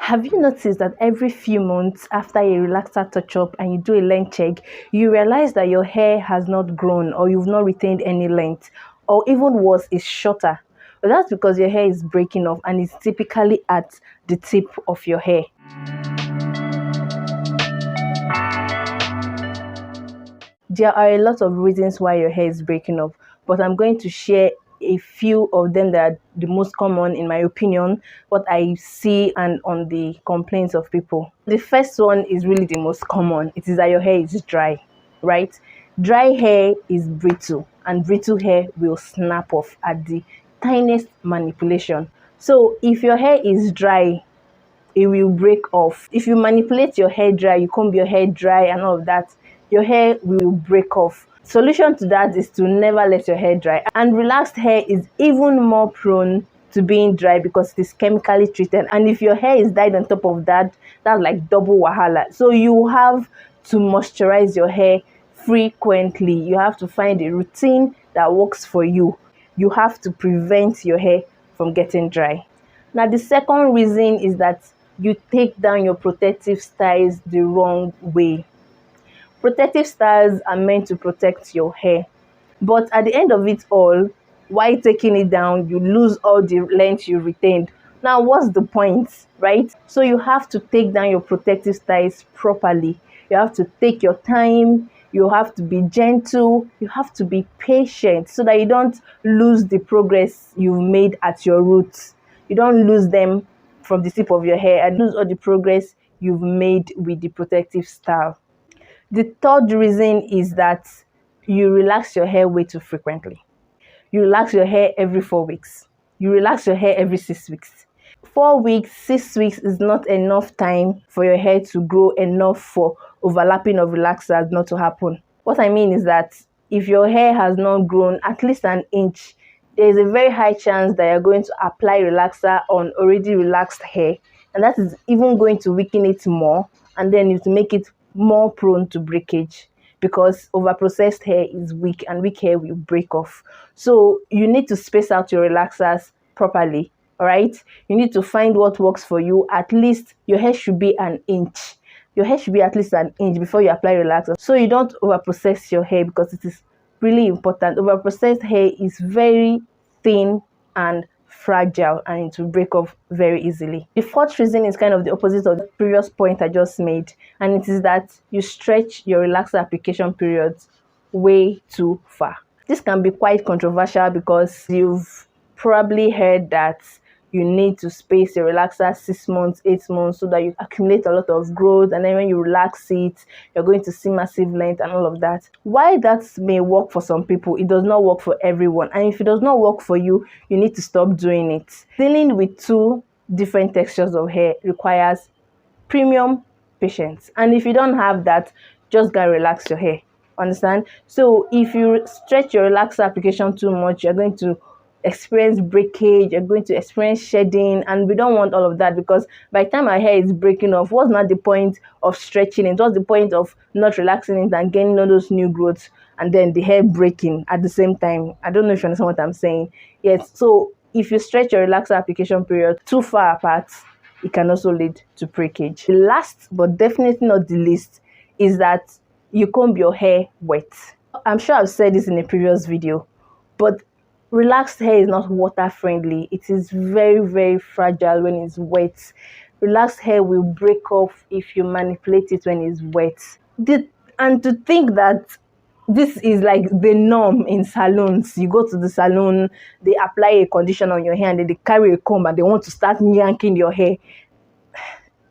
Have you noticed that every few months after a relaxer touch-up and you do a length check, you realize that your hair has not grown or you've not retained any length, or even worse, is shorter? Well, that's because your hair is breaking off and it's typically at the tip of your hair. There are a lot of reasons why your hair is breaking off, but I'm going to share a few of them that are the most common in my opinion, what I see and on the complaints of people. The first one is really the most common. It is that your hair is dry, right? Dry hair is brittle, and brittle hair will snap off at the tiniest manipulation. So if your hair is dry, it will break off. If you manipulate your hair dry, you comb your hair dry and all of that, your hair will break off. Solution to that is to never let your hair dry. And relaxed hair is even more prone to being dry because it is chemically treated. And if your hair is dyed on top of that, that's like double wahala. So you have to moisturize your hair frequently. You have to find a routine that works for you. You have to prevent your hair from getting dry. Now, the second reason is that you take down your protective styles the wrong way. Protective styles are meant to protect your hair, but at the end of it all, while taking it down, you lose all the length you retained. Now, what's the point, right? So you have to take down your protective styles properly. You have to take your time. You have to be gentle. You have to be patient so that you don't lose the progress you've made at your roots. You don't lose them from the tip of your hair and lose all the progress you've made with the protective style. The third reason is that you relax your hair way too frequently. You relax your hair every 4 weeks. You relax your hair every 6 weeks. 4 weeks, 6 weeks is not enough time for your hair to grow enough for overlapping of relaxers not to happen. What I mean is that if your hair has not grown at least an inch, there is a very high chance that you're going to apply relaxer on already relaxed hair, and that is even going to weaken it more, and then it will make it more prone to breakage because overprocessed hair is weak and weak hair will break off. So you need to space out your relaxers properly. All right, you need to find what works for you. At least your hair should be an inch. Your hair should be at least an inch before you apply relaxer, so you don't overprocess your hair, because it is really important. Overprocessed hair is very thin and fragile and it will break off very easily. The fourth reason is kind of the opposite of the previous point I just made, and it is that you stretch your relaxer application periods way too far. This can be quite controversial because you've probably heard that you need to space your relaxer 6 months, 8 months, so that you accumulate a lot of growth, and then when you relax it, you're going to see massive length and all of that. While that may work for some people, it does not work for everyone. And if it does not work for you, you need to stop doing it. Dealing with two different textures of hair requires premium patience. And if you don't have that, just gotta relax your hair. Understand? So if you stretch your relaxer application too much, you're going to experience breakage, you're going to experience shedding, and we don't want all of that, because by the time our hair is breaking off, what's not the point of stretching it? What's the point of not relaxing it and getting all those new growths and then the hair breaking at the same time? I don't know if you understand what I'm saying. Yes, so if you stretch your relaxer application period too far apart, it can also lead to breakage. The last but definitely not the least is that you comb your hair wet. I'm sure I've said this in a previous video, but relaxed hair is not water friendly. It is very, very fragile when it's wet. Relaxed hair will break off if you manipulate it when it's wet. And to think that this is like the norm in salons. You go to the salon, they apply a conditioner on your hair, and then they carry a comb and they want to start yanking your hair.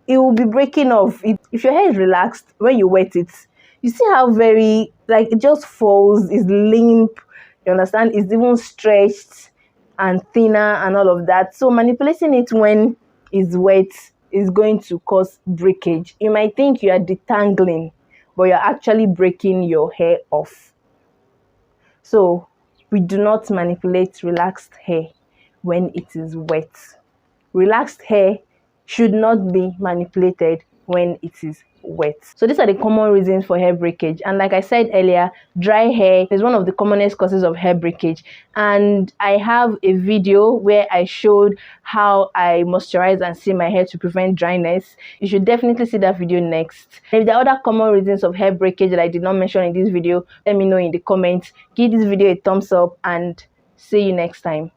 It will be breaking off. If your hair is relaxed, when you wet it, you see how very, like, it just falls, it's limp. You understand? It's even stretched and thinner and all of that. So manipulating it when it's wet is going to cause breakage. You might think you are detangling, but you're actually breaking your hair off. So we do not manipulate relaxed hair when it is wet. Relaxed hair should not be manipulated when it is wet. So these are the common reasons for hair breakage. And like I said earlier, dry hair is one of the commonest causes of hair breakage. And I have a video where I showed how I moisturize and seal my hair to prevent dryness. You should definitely see that video next. If there are other common reasons of hair breakage that I did not mention in this video, let me know in the comments. Give this video a thumbs up and see you next time.